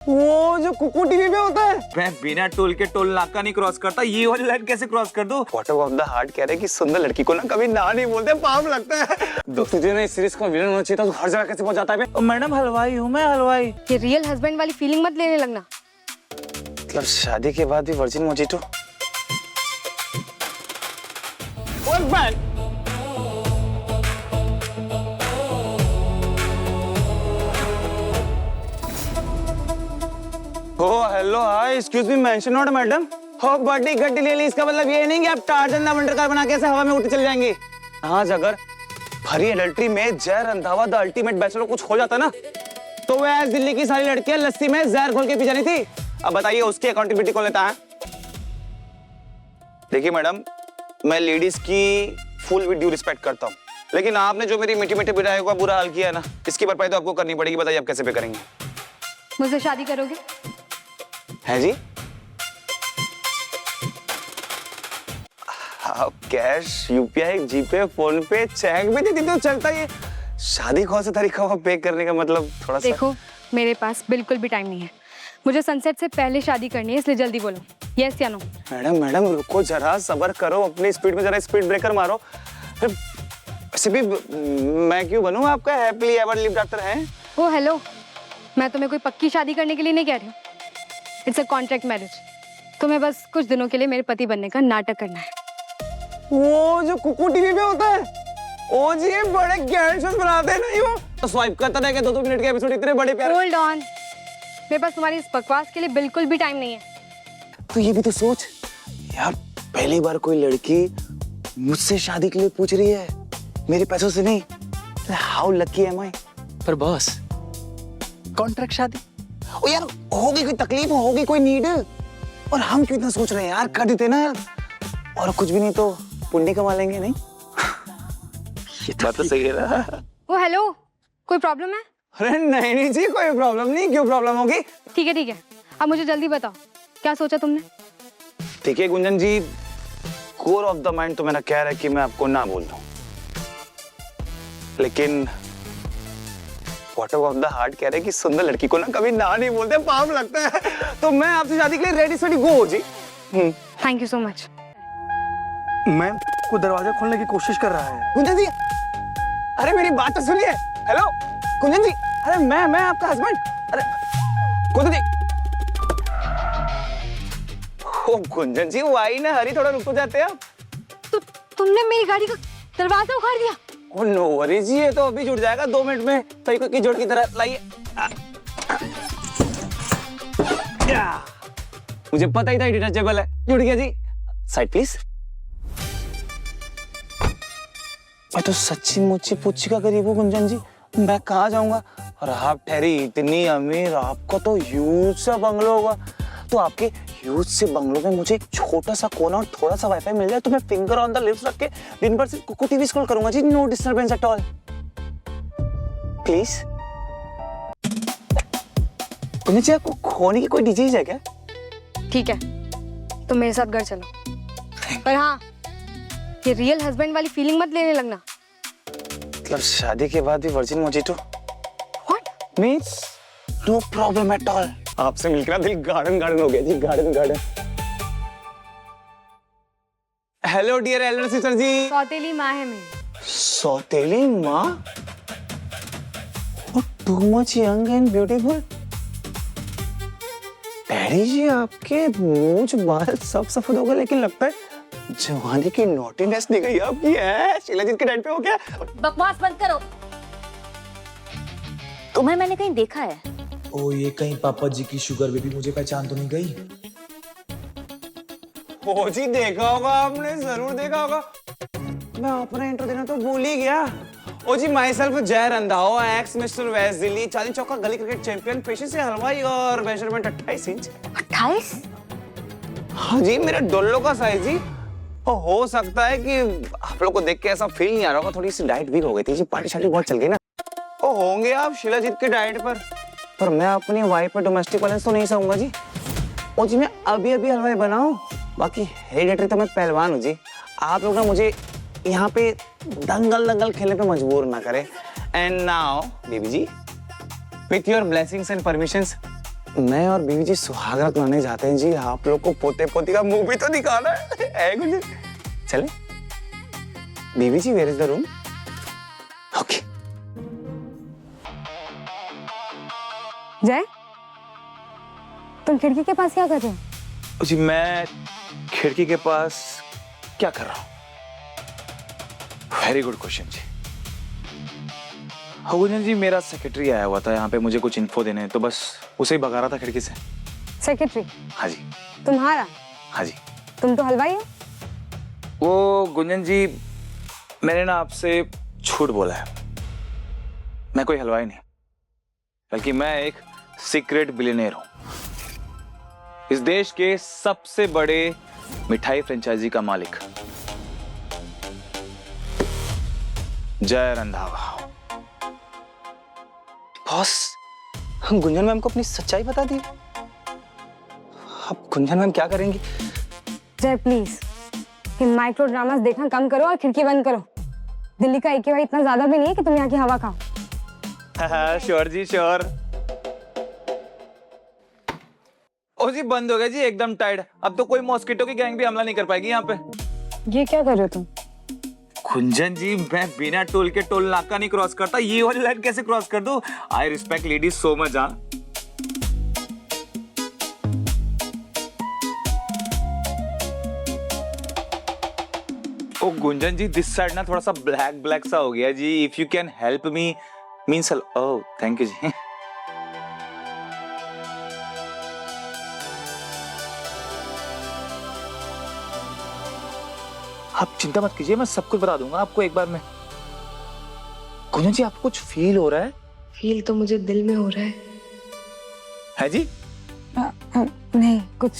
वो जो कुकू टीवी पे होता है। मैं बिना टोल के टोल नाका नहीं क्रॉस करता, ये वाली लाइन कैसे क्रॉस कर दूं? बॉटम ऑफ द हार्ट कह रहे कि सुंदर लड़की को ना कभी ना नहीं बोलते, पाप लगता है। तो तुझे ना इस सीरीज का विलन होना चाहिए था, तू हर जगह कैसे पहुंच जाता है बे? मैडम हलवाई हूँ मैं, हलवाई। ये रियल हस्बैंड वाली फीलिंग मत लेने लगना। मतलब शादी के बाद भी virgin mojito. Oh hello hi, excuse me, mention not madam. हो बड़ी गड्डी ले ली, इसका मतलब ये नहीं कि आप टार्जन द वंडर कार बना के ऐसे हवा में उड़ते चले जाएंगे। आज अगर भरी एडल्ट्री में जहर रंधावा द अल्टीमेट बैचलर कुछ हो जाता ना, तो वो आज दिल्ली की सारी लड़कियां लस्सी में जहर घोल के पी जानी थी। अब बताइए उसकी अकाउंटेबिलिटी कौन लेता है? देखिए मैडम, मैं लेडीज की फुल विद ड्यू रिस्पेक्ट करता हूँ, लेकिन आपने जो मेरी मीठी मीठी बिराइयों का बुरा हाल किया है ना, इसकी भरपाई तो आपको करनी पड़ेगी। बताइए आप कैसे पे करेंगे? मुझसे शादी करोगे? है जी? आप कैश, यूपीआई, जीपे, फोन पे, चेक भी देती तो चलता। ये शादी कौन सा तरीका हुआ पे करने का? मतलब थोड़ा सा देखो, मेरे पास बिल्कुल भी टाइम नहीं है। मुझे सनसेट से पहले शादी करनी है, इसलिए जल्दी बोलो, यस या नो। मैडम मैडम रुको जरा, सब्र करो, अपनी स्पीड में जरा स्पीड ब्रेकर मारो। वैसे भी मैं क्यों बनूं आपका हैप्पीली एवर लिव्ड आफ्टर है? ओ हेलो, मैं तुम्हें कोई पक्की शादी करने के लिए नहीं कह रही हूँ। It's a contract marriage. तुम्हें बस कुछ दिनों के लिए मेरे पति बनने का नाटक करना है। वो जो कुकू टीवी पे होता है, ओ जी ये बड़े गैंग शोज बनाते हैं ना, ये वो तो स्वाइप करता रहेगा 2-2 मिनट के एपिसोड, इतने बड़े प्यारे। होल्ड ऑन, मेरे पास तुम्हारी इस बकवास के लिए बिल्कुल भी टाइम नहीं है। तो ये भी तो सोच यार, पहली बार कोई लड़की मुझसे शादी के लिए पूछ रही है, मेरे पैसों से नहीं। हाउ लकी एम आई? पर बॉस, कॉन्ट्रैक्ट शादी? ओ यार, होगी कोई तकलीफ, होगी कोई नीड, और हम क्यों इतना सोच रहे हैं यार? कर देते ना यार, और कुछ भी नहीं तो पुण्य कमा लेंगे। नहीं ये बात तो सही है ना? ओ हेलो, कोई प्रॉब्लम है? अरे नहीं नहीं जी, कोई प्रॉब्लम नहीं। क्यों प्रॉब्लम होगी? ठीक है, अब मुझे जल्दी बताओ, क्या सोचा तुमने? देखिए गुंजन जी, कोर ऑफ द माइंड तो मेरा कह रहा है कि मैं आपको ना बोल दूं, लेकिन बॉटम ऑफ द हार्ट कह रहे हैं कि सुंदर लड़की को ना कभी ना नहीं बोलते, पाप लगता है। तो मैं आपसे शादी के लिए रेडी सेडी गो हो जी। Thank you so much. Ma'am को दरवाजा खोलने की कोशिश कर रहा है। गुंजन जी, अरे मेरी बात तो सुनिए। हेलो गुंजन जी, अरे मैं आपका हस्बैंड। अरे गुंजन जी, ओ गुंजन जी, वो आई ना, हरी थोड़ा रुक तो जाते हैं आप। तो तुमने मेरी गाड़ी का दरवाजा उखाड़ दिया? ओ नो वरी जी, ये तो अभी जुड़ जाएगा 2 मिनट में। तरीके की जोड़ की तरह लाइए। मुझे पता ही था डिटचेबल है, जुड़ गया जी। Side please. मैं तो सच्ची मुच्ची पुच्ची का गरीब हूँ गुंजन जी, मैं कहाँ जाऊंगा? और आप ठहरी इतनी अमीर, आपका तो ह्यूज सा बंगलो होगा। तो आपके ह्यूज से बंगलो में मुझे एक छोटा सा कोना और थोड़ा सा वाईफाई मिल जाए तो मैं फिंगर ऑन द लिप्स रख के दिन भर से कुकू टीवी स्क्रॉल करूंगा जी, no disturbance at all. Please. Gunjan ji, आपको खोने की कोई डिजीज है क्या? ठीक है, तुम मेरे साथ घर चलो, पर हाँ, ये रियल हस्बैंड वाली फीलिंग मत लेने लगना। मतलब शादी के बाद भी virgin mojito? What? Means no problem at all. आपसे मिलकर दिल गार्डन हो गया ji, garden. Hello dear elder sister ji. सौतेली माँ है मेरी। सौतेली माँ? Too much young and beautiful. Daddy ji, आपके मूंछ बाल सब सफेद हो गए, लेकिन लगता है जवानी की नॉटीनेस नहीं गई आपकी है। शीला जी के टाइम पे हो क्या? बकवास बंद करो। तुम्हें मैंने कहीं देखा है? ओ ये कहीं पापा जी की शुगर बेबी मुझे पहचान तो नहीं गई? ओ जी, देखा होगा आपने, जरूर देखा होगा। मैं अपना इंट्रो देना तो भूल ही गया। ओ जी, myself Jay Randhawa, ex mister West Delhi, Chandni Chowk का गली क्रिकेट चैंपियन, पेशे से हलवाई और मेजरमेंट 28 इंच। 28? हाँ जी, मेरे डोलो का साइज जी। हो सकता है कि आप लोग को देख के ऐसा फील नहीं आ रहा होगा, थोड़ी सी डाइट वीक हो गई थी जी, पार्टी शार्टी बहुत चल गई ना। ओ होंगे आप शिलाजीत के डाइट पर मैं अपनी वाइफ पर डोमेस्टिक वायलेंस तो नहीं सहूंगा जी। ओ जी, मैं अभी हलवाई बनाऊं, बाकी हेरिडेटरी तो मैं पहलवान हूँ जी। आप लोग ना मुझे यहाँ पे दंगल खेलने पे मजबूर ना करें। And now baby ji, with your blessings and permissions, मैं और बीवी जी सुहागरात मनाने जाते हैं जी। आप लोग को पोते पोती का मूवी तो दिखाना है गुंजन। चले बीवी ji, where is the room? Okay. Jay, तुम खिड़की के पास क्या कर रहे हो? जी मैं खिड़की के पास क्या कर रहा हूँ? वेरी गुड क्वेश्चन जी। हाँ गुंजन जी, मेरा सेक्रेटरी आया हुआ था यहाँ पे मुझे कुछ इन्फो देने, तो बस उसे ही भगा रहा था खिड़की से। सेक्रेटरी? हाँ जी। तुम्हारा? हाँ जी। तुम तो हलवाई हो। वो गुंजन जी, मैंने ना आपसे झूठ बोला है। मैं कोई हलवाई नहीं, बल्कि मैं एक सीक्रेट बिलियनेयर हूं। इस देश के सबसे बड़े मिठाई फ्रेंचाइजी का मालिक जय रंधावा। बॉस, हम गुंजन मैम को अपनी सच्चाई बता दी। अब गुंजन मैम क्या करेंगी? जय प्लीज, ये माइक्रो ड्रामास देखना कम करो और खिड़की बंद करो। दिल्ली का AQI इतना ज्यादा भी नहीं है कि तुम यहाँ की हवा खाओ। श्योर जी श्योर। ओ जी बंद हो गया जी, एकदम टाइट। अब तो कोई मॉस्किटो की गैंग भी हमला नहीं कर पाएगी यहाँ पे। ये क्या कर रहे हो तुम? गुंजन जी, मैं बिना टोल के टोल नाका नहीं क्रॉस करता। ये वाली लाइन कैसे क्रॉस कर दूं? I respect ladies so much. हाँ ओ गुंजन जी, दिस साइड ना थोड़ा सा ब्लैक ब्लैक सा हो गया ji. If you can help me means oh thank you ji. आप चिंता मत कीजिए, मैं सब कुछ बता दूंगा आपको एक बार में। गुंजन जी, आपको कुछ फील हो रहा है? फील तो मुझे दिल में हो रहा है जी? नहीं, कुछ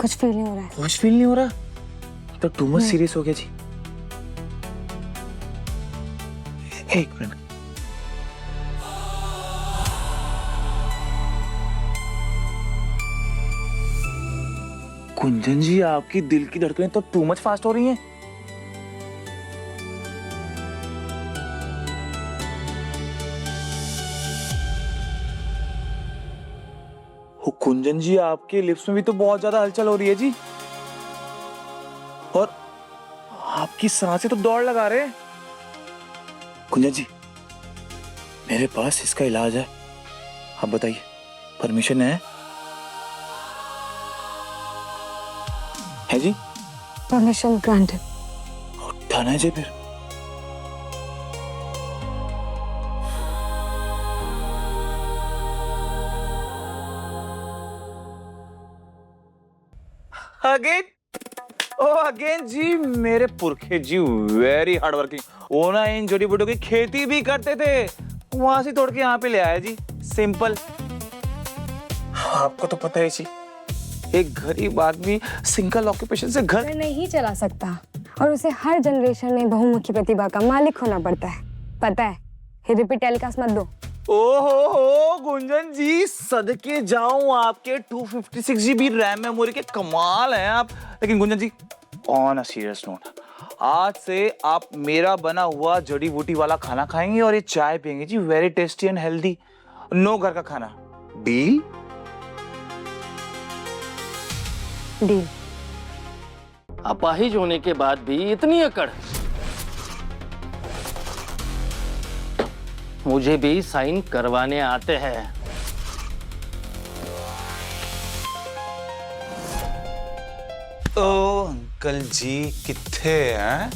फील नहीं हो रहा है। कुछ फील नहीं हो रहा तो टू मच सीरियस हो गया जी। एक मिनट। गुंजन जी, आपकी दिल की धड़कनें तो टू मच फास्ट हो रही हैं। कुंजन जी, आपके लिप्स में भी तो बहुत ज्यादा हलचल हो रही है जी। और आपकी सांसें तो दौड़ लगा रहे हैं। कुंजन जी, मेरे पास इसका इलाज है। आप बताइए, परमिशन है जी? Permission granted. डन है जी। फिर अगेन अगेन जी, मेरे पुरखे जी वेरी हार्ड वर्किंग। वो ना इन जड़ी बूटियों की खेती भी करते थे, वहां से तोड़ के यहाँ पे ले आया जी। सिंपल। आपको तो पता है जी, एक गरीब आदमी सिंगल ऑक्यूपेशन से घर नहीं चला सकता, और उसे हर जनरेशन में बहुमुखी प्रतिभा का मालिक होना पड़ता है। पता है? ये रिपीट टेलीकास्ट मत दो। ओहो गुंजन जी, सदके जाऊं आपके 256 GB रैम मेमोरी के, कमाल हैं आप। लेकिन गुंजन जी, ऑन अ सीरियस नोट, आज से आप मेरा बना हुआ जड़ी बूटी वाला खाना खाएंगे और ये चाय पियेंगे ji. Very tasty and healthy. No घर का खाना। डील? डील। अपाहिज होने के बाद भी इतनी अकड़। मुझे भी साइन करवाने आते हैं। ओ अंकल जी किथे हैं?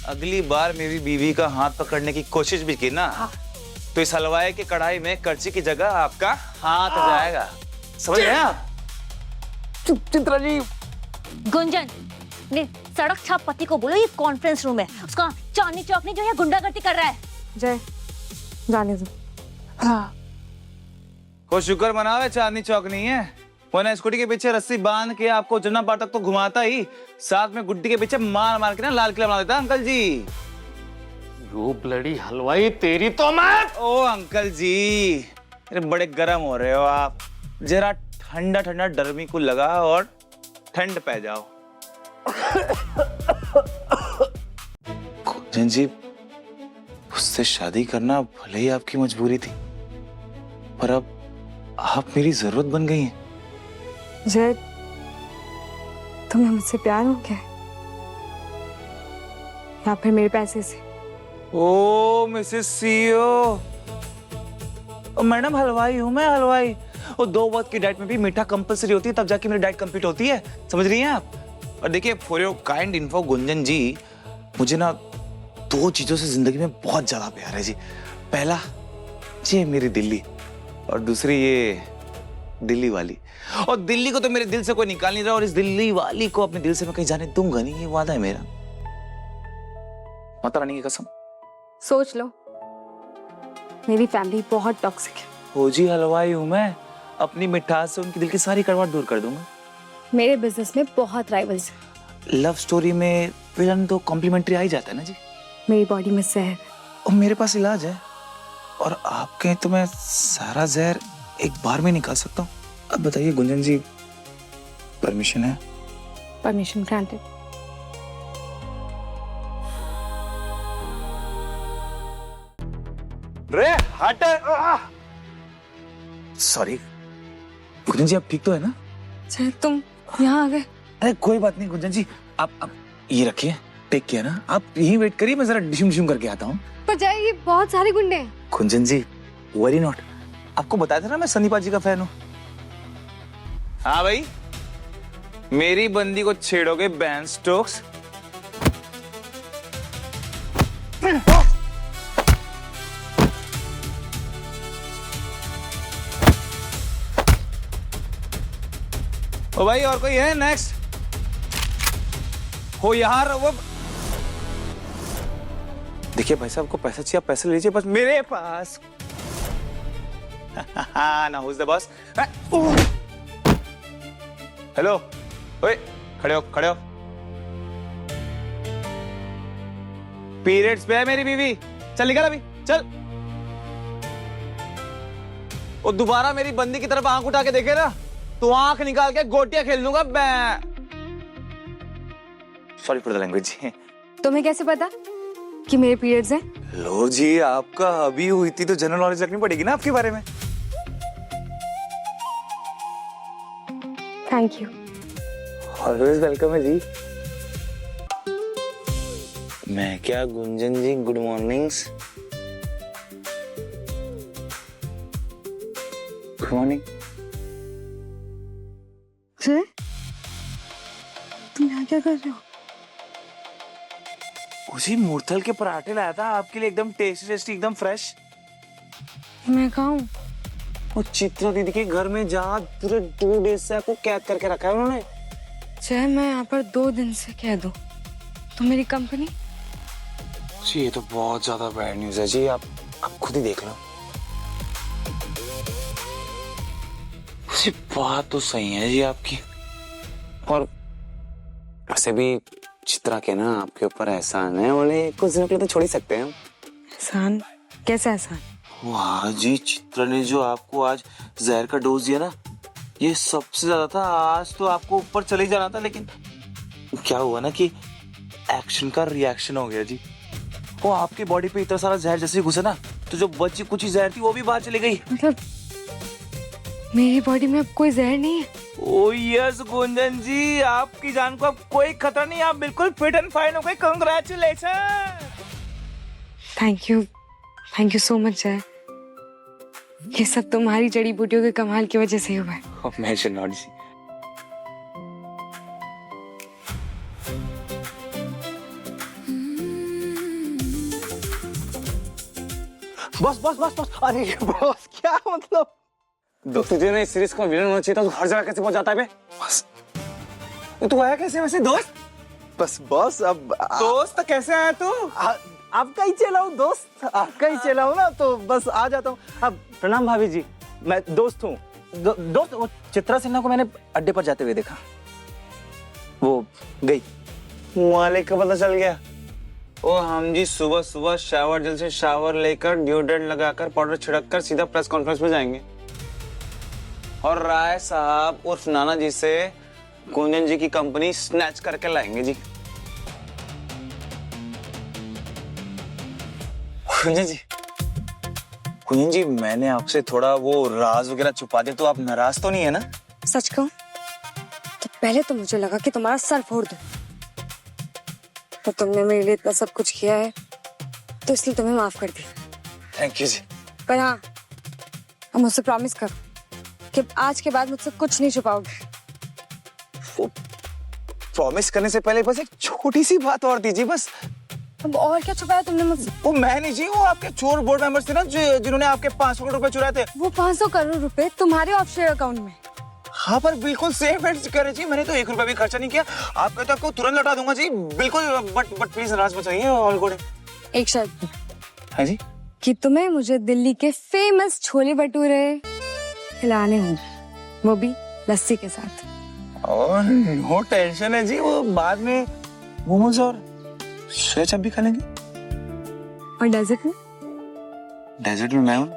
अगली बार मेरी बीवी का हाथ पकड़ने की कोशिश भी की ना, तो इस हलवाई की कढ़ाई में करछी की जगह आपका हाथ जाएगा। समझ गए आप? चित्रा जी। गुंजन, ने सड़क छाप पति को बोलो ये कॉन्फ्रेंस रूम है। उसका चांदनी चौक नहीं जो है गुंडागर्दी कर रहा है। जय, जाने दो। हाँ। को शुक्र मनावे चांदनी चौक नहीं है, वरना स्कूटी के पीछे रस्सी बांध के आपको जन्नत पार तक तो घुमाता ही, साथ में गुड्डी के पीछे मार मार के ना लाल किला बना देता अंकल जी। यू ब्लडी हलवाई, तेरी तो मैं। ओ अंकल जी, अरे बड़े गर्म हो रहे हो आप। जरा ठंडा ठंडा डरमी को लगा और ठंड पे जाओ। गुंजन जी, उससे शादी करना भले ही आपकी मजबूरी थी, पर अब आप मेरी जरूरत बन गई हैं। जय, तुम्हें मुझसे प्यार हो गया है? या फिर मेरे पैसे से? ओ मिसेस सीओ, मैडम हलवाई हूँ मैं, हलवाई। और 2 वक्त की डाइट में भी मीठा कंपलसरी होती है, तब जाके मेरी डाइट कंप्लीट होती है, समझ रही हैं आप? और देखिए, for your kind info Gunjan ji, मुझे ना 2 चीजों से जिंदगी में बहुत ज्यादा प्यार है जी। पहला, ये मेरी दिल्ली, और दूसरी ये दिल्ली वाली। और दिल्ली को तो मेरे दिल से कोई निकाल नहीं रहा, और इस दिल्ली वाली को अपने दिल से मैं कहीं जाने दूंगा नहीं, ये वादा है मेरा, माता रानी की कसम। सोच लो, मेरी फैमिली बहुत टॉक्सिक है। हो जी, हलवाई हूं मैं, अपनी मिठास से उनकी दिल की सारी कड़वाहट दूर कर दूंगा। मेरे बिजनेस में बहुत राइवल्स हैं। लव स्टोरी में विलन तो कॉम्प्लीमेंट्री आ ही जाता है ना जी। मेरी बॉडी में जहर है। और मेरे पास इलाज है, और आपके तो मैं सारा जहर एक बार में निकाल सकता हूँ। अब बताइए गुंजन जी, परमिशन है? Permission granted. रे हट! सॉरी गुंजन जी, आप ठीक तो है ना? जय, तुम यहाँ आ गए? अरे कोई बात नहीं गुंजन जी, आप ये रखिए, टेक केयर ना, आप यहीं वेट करिए, मैं जरा डिशुम डिशुम करके आता हूँ। पर जय, ये बहुत सारे गुंडे हैं। गुंजन जी, वरी नॉट, आपको बताया था ना मैं सन्नी पाजी का फैन हूँ। हाँ भाई, मेरी बंदी को छेड़ोगे बैन स्टोक्स? ओ भाई, और कोई है नेक्स्ट? हो यार, वो देखिए भाई साहब को पैसा चाहिए, आप पैसे लीजिए, बस मेरे पास ना हुज द बॉस। हेलो, ओए खड़े हो, खड़े हो। पीरियड्स पे है मेरी बीवी, चल निकल अभी, चल। और दोबारा मेरी बंदी की तरफ आंख उठा के देखे ना, तो आंख निकाल के गोटियां खेल लूंगा मैं। Sorry for the language. तुम्हें कैसे पता कि मेरे पीरियड्स हैं? लो जी, आपका अभी हुई थी तो जनरल नॉलेज रखनी पड़ेगी ना आपके बारे में। Thank you. ऑलवेज वेलकम है जी। मैं क्या गुंजन जी, गुड मॉर्निंग्स। Good morning. जय, तुम यहाँ क्या कर रहे हो? उसी मूर्थल के पराठे लाया था आपके लिए, एकदम टेस्टी टेस्टी, एकदम फ्रेश। मैं कहाँ हूँ? वो चित्रा दीदी के घर में जहाँ पूरे 2 डेज से आपको कैद करके रखा है उन्होंने। जय, मैं यहाँ पर 2 दिन से कैद हूँ, तो मेरी कंपनी? जी ये तो बहुत ज्यादा बैड न्यूज है जी, आप खुद ही देख लो। उसी बात तो सही है जी आपकी। और वैसे भी चित्रा के ना आपके ऊपर एहसान है, बोले कुछ दिनों के लिए तो छोड़ ही सकते हैं हम। एहसान? कैसा एहसान? वाह जी, चित्रा ने जो आपको आज जहर का डोज दिया ना, ये सबसे ज्यादा था। आज तो आपको ऊपर चले जाना था, लेकिन क्या हुआ ना कि एक्शन का रिएक्शन हो गया जी। वो आपकी बॉडी पे इतना सारा जहर जैसे घुसा ना, तो जो बची कुछ जहर थी वो भी बाहर चली गई। मतलब मेरी बॉडी में अब कोई जहर नहीं है? ओ यस गुंजन जी, आपकी जान को अब कोई खतरा नहीं, आप बिल्कुल फिट एंड फाइन हो गए। Congratulation. Thank you so much जय। ये सब तुम्हारी जड़ी बूटियों के कमाल की वजह से हुआ है। मेंशन नॉट जी। बस बस बस बस, अरे बॉस क्या मतलब? तो तुझे ना इस सीरीज का विलन होना चाहिए था, तू हर जगह कैसे पहुंच जाता है बे? बस तू आया कैसे वैसे दोस्त? बस बॉस, अब दोस्त कैसे आया तू? आपका ही चला हूँ दोस्त, आपका ही चला हूँ ना, तो बस आ जाता हूँ। अब प्रणाम भाभी जी, मैं दोस्त हूँ। दोस्त, वो चित्रा सिन्हा को मैंने अड्डे पर जाते हुए देखा, वो गई। वाले का पता चल गया। ओ हम जी सुबह सुबह शावर जल से शावर लेकर डिओड्रेंट लगाकर पाउडर छिड़ककर सीधा प्रेस कॉन्फ्रेंस में जाएंगे, और राय साहब उर्फ नाना जी से गुंजन जी की कंपनी स्नैच करके लाएंगे जी। कुंजन जी मैंने आपसे थोड़ा वो राज वगैरह छुपा दे तो आप नाराज तो नहीं है ना? सच कहूं तो पहले तो मुझे लगा कि तुम्हारा सर फोड़ दूं, तो तुमने मेरे लिए इतना सब कुछ किया है तो इसलिए तुम्हें माफ कर दी। थैंक यू जी। पर हाँ, अब मुझसे प्रॉमिस करो कि आज के बाद मुझसे कुछ नहीं छुपाओगे। प्रॉमिस करने से पहले बस एक छोटी सी बात और दीजिए बस। अब और क्या छुपाया तुमने मुझसे? वो मैं नहीं जी, वो आपके चोर बोर्ड मेंबर्स थे ना जिन्होंने आपके 500 करोड़ रुपए चुराए थे। वो 500 करोड़ रुपए तुम्हारे ऑफशोर अकाउंट में? हाँ पर बिल्कुल सेफ एंड सिक्योर जी, मैंने तो 1 रुपया भी खर्चा नहीं किया। आप कहते आपको तुरंत लौटा दूंगा जी बिल्कुल, बट प्लीज नाराज मत होइए। All good. एक शर्त हाँ जी। कि तुम्हें मुझे दिल्ली के फेमस छोले भटूरे खिलाने होंगे, वो भी लस्सी के साथ। और नो टेंशन है जी, वो बाद में मोमोज और सोया चाप भी खा लेंगे। और डेजर्ट में? डेजर्ट में मैं हूँ।